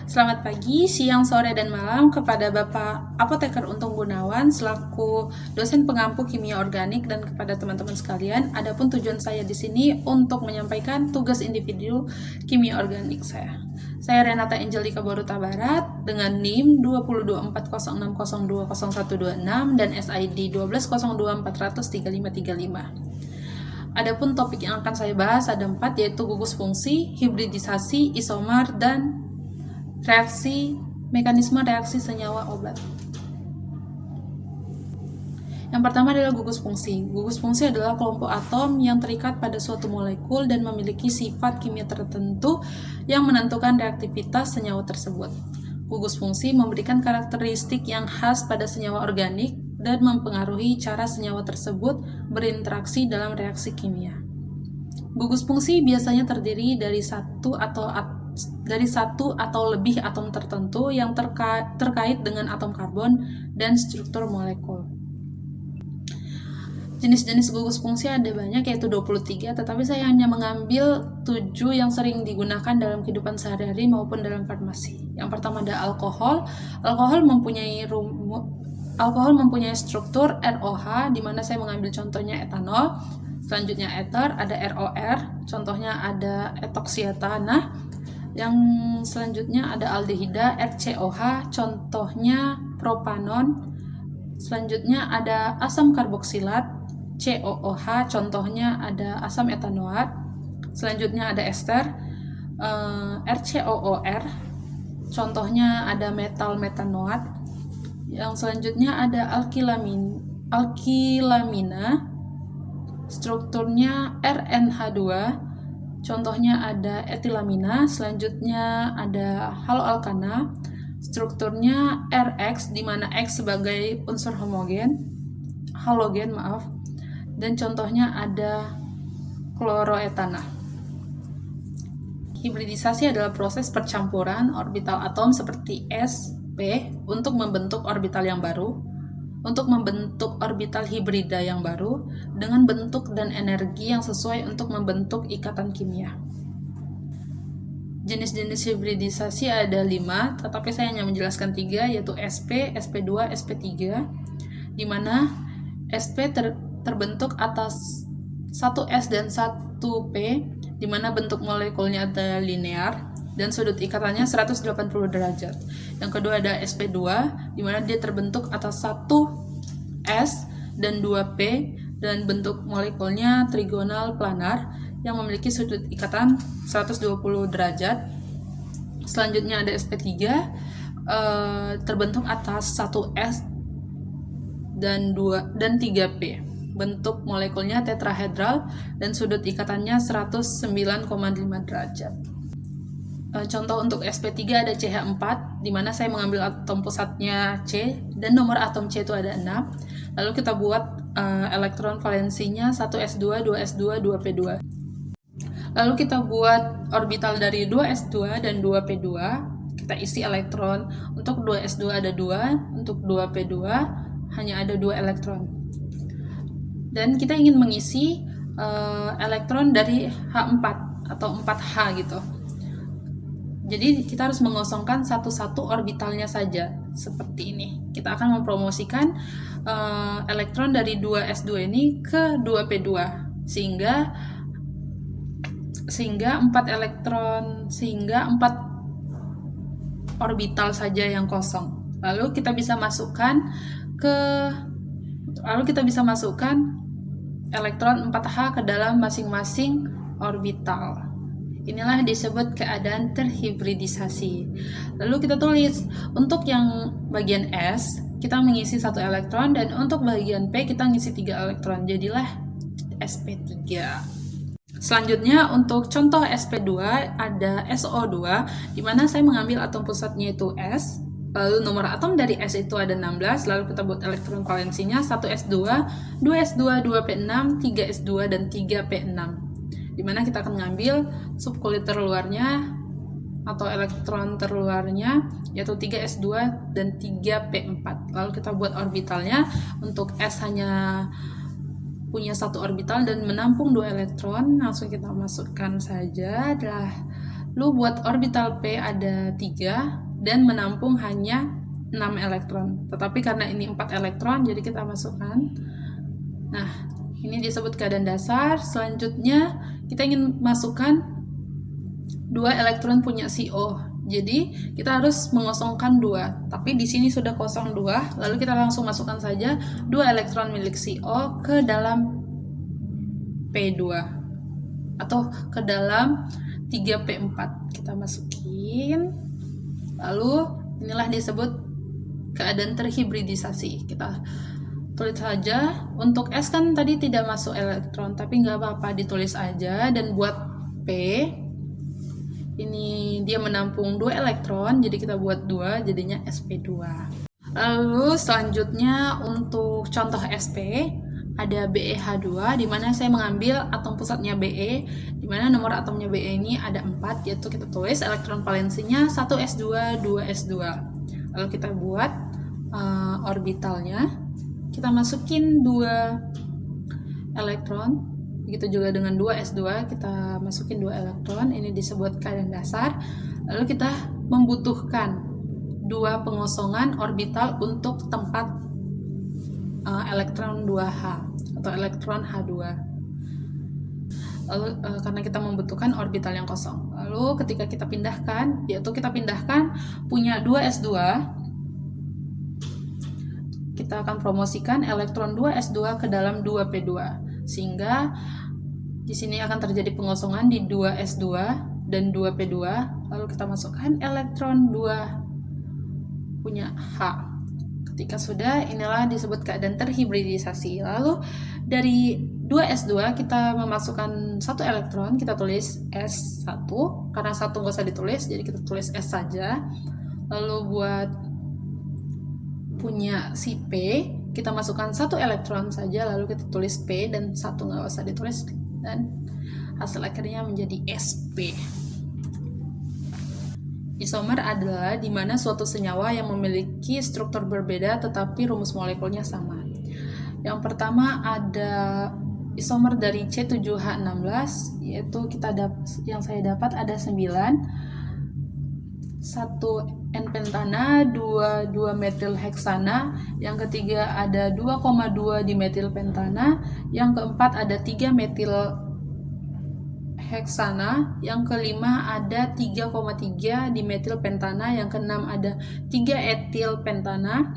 Selamat pagi, siang, sore, dan malam kepada Bapak Apoteker Untung Gunawan selaku dosen pengampu kimia organik dan kepada teman-teman sekalian. Adapun tujuan saya di sini untuk menyampaikan tugas individu kimia organik saya. Saya Renata Angelika Boruta Barat dengan NIM 2024060020126 dan SID 120240043535. Adapun topik yang akan saya bahas ada 4, yaitu gugus fungsi, hibridisasi, isomer, dan mekanisme reaksi senyawa obat. Yang pertama adalah gugus fungsi. Gugus fungsi adalah kelompok atom yang terikat pada suatu molekul dan memiliki sifat kimia tertentu yang menentukan reaktivitas senyawa tersebut. Gugus fungsi memberikan karakteristik yang khas pada senyawa organik dan mempengaruhi cara senyawa tersebut berinteraksi dalam reaksi kimia. Gugus fungsi biasanya terdiri dari satu atau lebih atom tertentu yang terkait dengan atom karbon dan struktur molekul. Jenis-jenis gugus fungsi ada banyak, yaitu 23, tetapi saya hanya mengambil 7 yang sering digunakan dalam kehidupan sehari-hari maupun dalam farmasi. Yang pertama ada alkohol. Alkohol mempunyai struktur ROH, di mana saya mengambil contohnya etanol. Selanjutnya ether, ada ROR, contohnya ada etoksietana. Yang selanjutnya ada aldehida, RCOH, contohnya propanon. Selanjutnya ada asam karboksilat, COOH, contohnya ada asam etanoat. Selanjutnya ada ester, RCOOR, contohnya ada metal metanoat. Yang selanjutnya ada alkilamina, strukturnya RNH2, contohnya ada etilamina. Selanjutnya ada haloalkana, strukturnya RX, di mana X sebagai unsur halogen, dan contohnya ada kloroetana. Hibridisasi adalah proses percampuran orbital atom seperti s, p untuk membentuk orbital yang baru, untuk membentuk orbital hibrida yang baru dengan bentuk dan energi yang sesuai untuk membentuk ikatan kimia. Jenis-jenis hibridisasi ada 5, tetapi saya hanya menjelaskan 3, yaitu SP, SP2, SP3, di mana SP terbentuk atas 1S dan 1P, di mana bentuk molekulnya ada linear dan sudut ikatannya 180 derajat. Yang kedua ada SP2, di mana dia terbentuk atas 1S dan 2P dan bentuk molekulnya trigonal planar yang memiliki sudut ikatan 120 derajat. Selanjutnya ada SP3, terbentuk atas 1S dan 3P. Bentuk molekulnya tetrahedral dan sudut ikatannya 109,5 derajat. Contoh untuk SP3 ada CH4, di mana saya mengambil atom pusatnya C dan nomor atom C itu ada 6. Lalu kita buat elektron valensinya 1S2, 2S2, 2P2. Lalu kita buat orbital dari 2S2 dan 2P2. Kita isi elektron. Untuk 2S2 ada 2, untuk 2P2 hanya ada 2 elektron. Dan kita ingin mengisi elektron dari H4 atau 4H gitu. Jadi kita harus mengosongkan satu-satu orbitalnya saja, seperti ini. Kita akan mempromosikan elektron dari 2S2 ini ke 2P2 sehingga 4 orbital saja yang kosong. Lalu kita bisa masukkan elektron 4H ke dalam masing-masing orbital. Inilah disebut keadaan terhibridisasi. Lalu kita tulis, untuk yang bagian S, kita mengisi 1 elektron, dan untuk bagian P, kita mengisi 3 elektron. Jadilah SP3. Selanjutnya, untuk contoh SP2, ada SO2, di mana saya mengambil atom pusatnya itu S, lalu nomor atom dari S itu ada 16, lalu kita buat elektron valensinya 1S2, 2S2, 2P6, 3S2, dan 3P6. Dimana kita akan mengambil subkulit terluarnya atau elektron terluarnya, yaitu 3S2 dan 3P4. Lalu kita buat orbitalnya. Untuk S hanya punya 1 orbital dan menampung 2 elektron. Langsung kita masukkan saja. Lalu buat orbital P ada 3 dan menampung hanya 6 elektron. Tetapi karena ini 4 elektron, jadi kita masukkan. Nah, ini disebut keadaan dasar. Selanjutnya, kita ingin masukkan 2 elektron punya CO. Jadi, kita harus mengosongkan 2. Tapi di sini sudah kosong 2, lalu kita langsung masukkan saja 2 elektron milik CO ke dalam P2 atau ke dalam 3P4. Kita masukin. Lalu inilah disebut keadaan terhibridisasi. Kita tulis saja. Untuk S kan tadi tidak masuk elektron, tapi nggak apa-apa, ditulis aja. Dan buat P, ini dia menampung 2 elektron, jadi kita buat 2, jadinya sp2. Lalu selanjutnya untuk contoh sp, ada BeH2, di mana saya mengambil atom pusatnya Be, di mana nomor atomnya Be ini ada 4, yaitu kita tulis elektron valensinya 1s2, 2s2. Lalu kita buat orbitalnya, kita masukin 2 elektron, begitu juga dengan 2s2, kita masukin 2 elektron, ini disebut keadaan dasar. Lalu kita membutuhkan 2 pengosongan orbital untuk tempat elektron 2H atau elektron H2. Lalu karena kita membutuhkan orbital yang kosong. Lalu ketika kita pindahkan, yaitu kita pindahkan punya 2s2, kita akan promosikan elektron 2s2 ke dalam 2p2, sehingga di sini akan terjadi pengosongan di 2s2 dan 2p2. Lalu kita masukkan elektron 2 punya H. Ketika sudah, inilah disebut keadaan terhibridisasi. Lalu dari 2s2 kita memasukkan 1 elektron, kita tulis S1, karena 1 nggak usah ditulis, jadi kita tulis S saja. Lalu buat punya si P, kita masukkan 1 elektron saja, lalu kita tulis P, dan 1 nggak usah ditulis, dan hasil akhirnya menjadi Sp. Isomer adalah di mana suatu senyawa yang memiliki struktur berbeda tetapi rumus molekulnya sama. Yang pertama ada isomer dari C7H16, yaitu yang saya dapat ada 9, 1 N-pentana, 2 metil-heksana, yang ketiga ada 2,2 dimetil-pentana, yang keempat ada 3 metil heksana, yang kelima ada 3,3 dimetil pentana, yang keenam ada 3 etil pentana,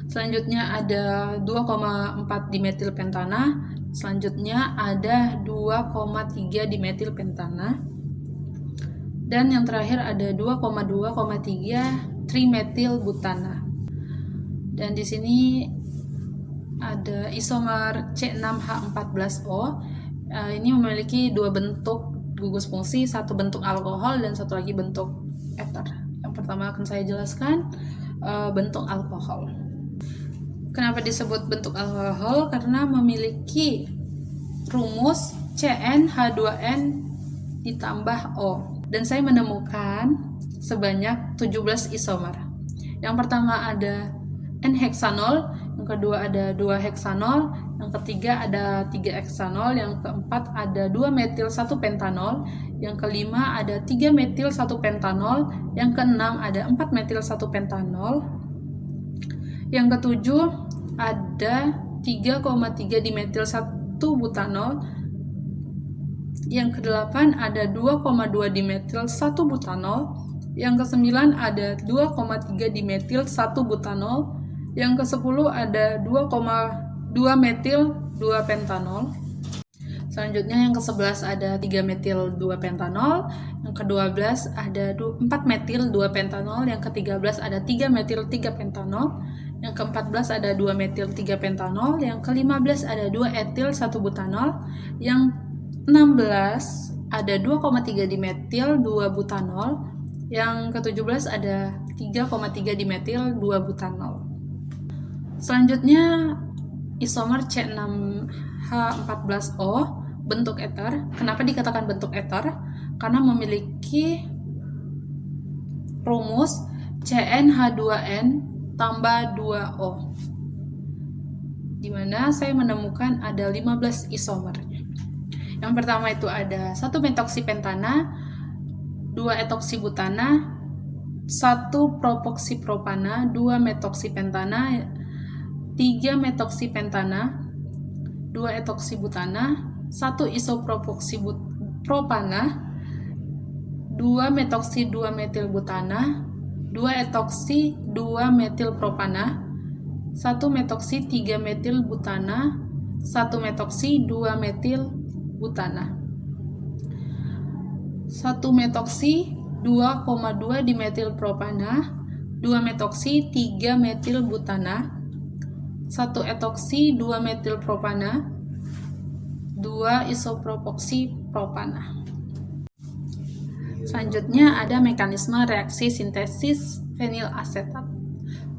selanjutnya ada 2,4 dimetil pentana, selanjutnya ada 2,3 dimetil pentana, dan yang terakhir ada 2,2,3 trimetil butana. Dan di sini ada isomer C6H14O. Ini memiliki 2 bentuk gugus fungsi, 1 bentuk alkohol dan 1 lagi bentuk eter. Yang pertama akan saya jelaskan bentuk alkohol. Kenapa disebut bentuk alkohol? Karena memiliki rumus CnH2n ditambah O. Dan saya menemukan sebanyak 17 isomer. Yang pertama ada N-heksanol, yang kedua ada 2 heksanol, yang ketiga ada 3 heksanol, yang keempat ada 2 metil 1 pentanol, yang kelima ada 3 metil 1 pentanol, yang keenam ada 4 metil 1 pentanol, yang ketujuh ada 3,3 dimetil 1 butanol, yang kedelapan ada 2,2 dimetil 1 butanol, yang kesembilan ada 2,3 dimetil 1 butanol, yang ke-10 ada 2,2 metil 2 pentanol. Selanjutnya yang ke-11 ada 3 metil 2 pentanol, yang ke-12 ada 4 metil 2 pentanol, yang ke-13 ada 3 metil 3 pentanol, yang ke-14 ada 2 metil 3 pentanol, yang ke-15 ada 2 etil 1 butanol, yang 16 ada 2,3 dimetil 2 butanol, yang ke-17 ada 3,3 dimetil 2 butanol. Selanjutnya isomer C6H14O bentuk eter. Kenapa dikatakan bentuk eter? Karena memiliki rumus CnH2n tambah 2O, dimana saya menemukan ada 15 isomernya. Yang pertama itu ada 1 metoksipentana, 2 etoksibutana, 1 propoksipropana, 2 metoksipentana, 3 metoksipentana, 2 etoksibutana, 1 isopropoksipropana, 2 metoksi 2 metilbutana, 2 etoksi 2 metilpropana, 1 metoksi 3 metilbutana, 1 metoksi 2 metilbutana, 1 metoksi 2,2 dimetilpropana, 2 metoksi 3 metilbutana, 1 etoksi 2 metilpropana, 2 isopropoksipropana. Selanjutnya ada mekanisme reaksi sintesis fenilasetat.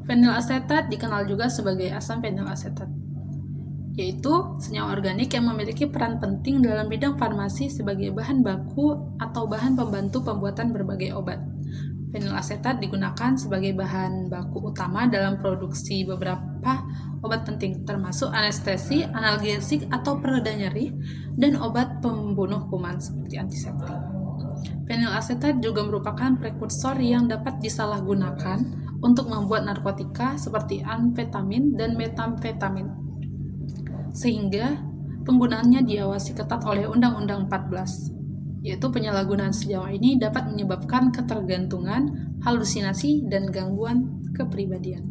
Fenilasetat dikenal juga sebagai asam fenilasetat, yaitu senyawa organik yang memiliki peran penting dalam bidang farmasi sebagai bahan baku atau bahan pembantu pembuatan berbagai obat. Fenilasetat digunakan sebagai bahan baku utama dalam produksi beberapa obat penting, termasuk anestesi, analgesik atau pereda nyeri, dan obat pembunuh kuman seperti antiseptik. Fenilasetat juga merupakan prekursor yang dapat disalahgunakan untuk membuat narkotika seperti amfetamin dan metamfetamin, sehingga penggunaannya diawasi ketat oleh Undang-Undang 14, yaitu penyalahgunaan senyawa ini dapat menyebabkan ketergantungan, halusinasi, dan gangguan kepribadian.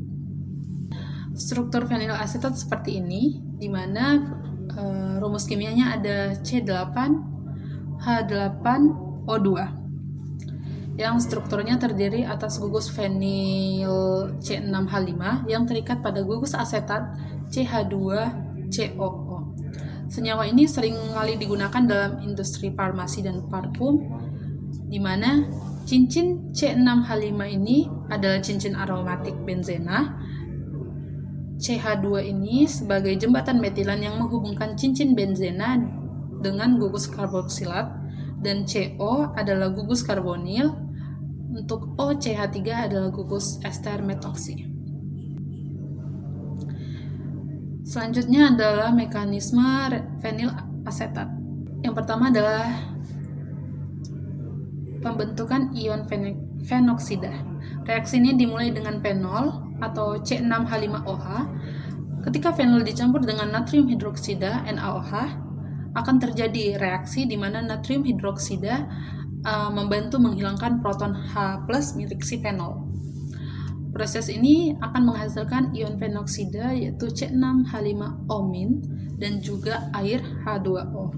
Struktur fenilasetat seperti ini, di mana rumus kimianya ada C8H8O2 yang strukturnya terdiri atas gugus fenil C6H5 yang terikat pada gugus asetat CH2COO. Senyawa ini sering kali digunakan dalam industri farmasi dan parfum, di mana cincin C6H5 ini adalah cincin aromatik benzena. CH2 ini sebagai jembatan metilan yang menghubungkan cincin benzena dengan gugus karboksilat, dan CO adalah gugus karbonil. Untuk OCH3 adalah gugus ester metoksi. Selanjutnya adalah mekanisme fenilasetat. Yang pertama adalah pembentukan ion fenoksida. Reaksi ini dimulai dengan fenol atau C6H5OH. Ketika fenol dicampur dengan natrium hidroksida NaOH, akan terjadi reaksi di mana natrium hidroksida membantu menghilangkan proton H+ milik si fenol. Proses ini akan menghasilkan ion fenoksida yaitu C6H5O- dan juga air H2O.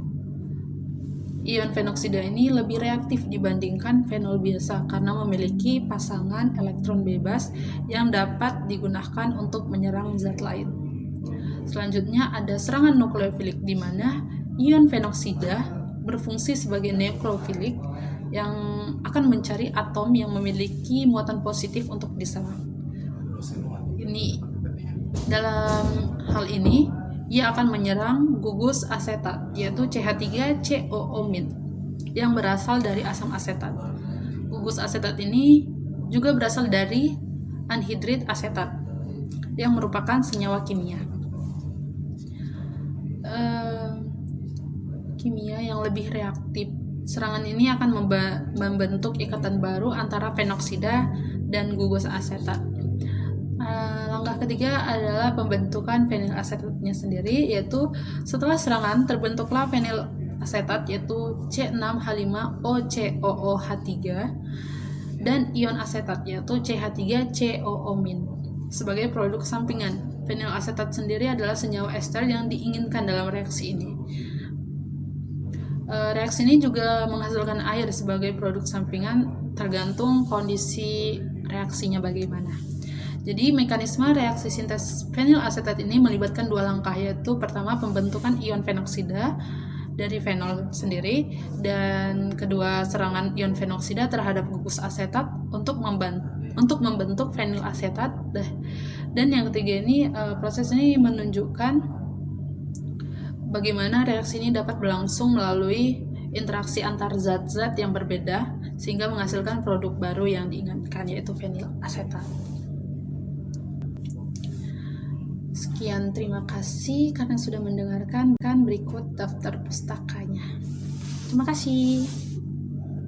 Ion fenoksida ini lebih reaktif dibandingkan fenol biasa karena memiliki pasangan elektron bebas yang dapat digunakan untuk menyerang zat lain. Selanjutnya ada serangan nukleofilik, di mana ion fenoksida berfungsi sebagai nukleofilik yang akan mencari atom yang memiliki muatan positif untuk diserang. Dalam hal ini, ia akan menyerang gugus asetat, yaitu CH3COO- yang berasal dari asam asetat. Gugus asetat ini juga berasal dari anhidrid asetat, yang merupakan senyawa kimia. Kimia yang lebih reaktif. Serangan ini akan membentuk ikatan baru antara fenoksida dan gugus asetat. Langkah ketiga adalah pembentukan fenilasetatnya sendiri, yaitu setelah serangan terbentuklah fenilasetat yaitu C6H5OCOOH3 dan ion asetat yaitu CH3COO- sebagai produk sampingan. Fenilasetat sendiri adalah senyawa ester yang diinginkan dalam reaksi ini. Reaksi ini juga menghasilkan air sebagai produk sampingan, tergantung kondisi reaksinya bagaimana. Jadi mekanisme reaksi sintesis fenilasetat ini melibatkan 2 langkah, yaitu pertama pembentukan ion fenoksida dari fenol sendiri, dan kedua serangan ion fenoksida terhadap gugus asetat untuk membentuk fenilasetat. Dan yang ketiga ini proses ini menunjukkan bagaimana reaksi ini dapat berlangsung melalui interaksi antar zat-zat yang berbeda sehingga menghasilkan produk baru yang diinginkan, yaitu fenilasetat. Sekian, terima kasih karena sudah mendengarkan. Berikut daftar pustakanya. Terima kasih.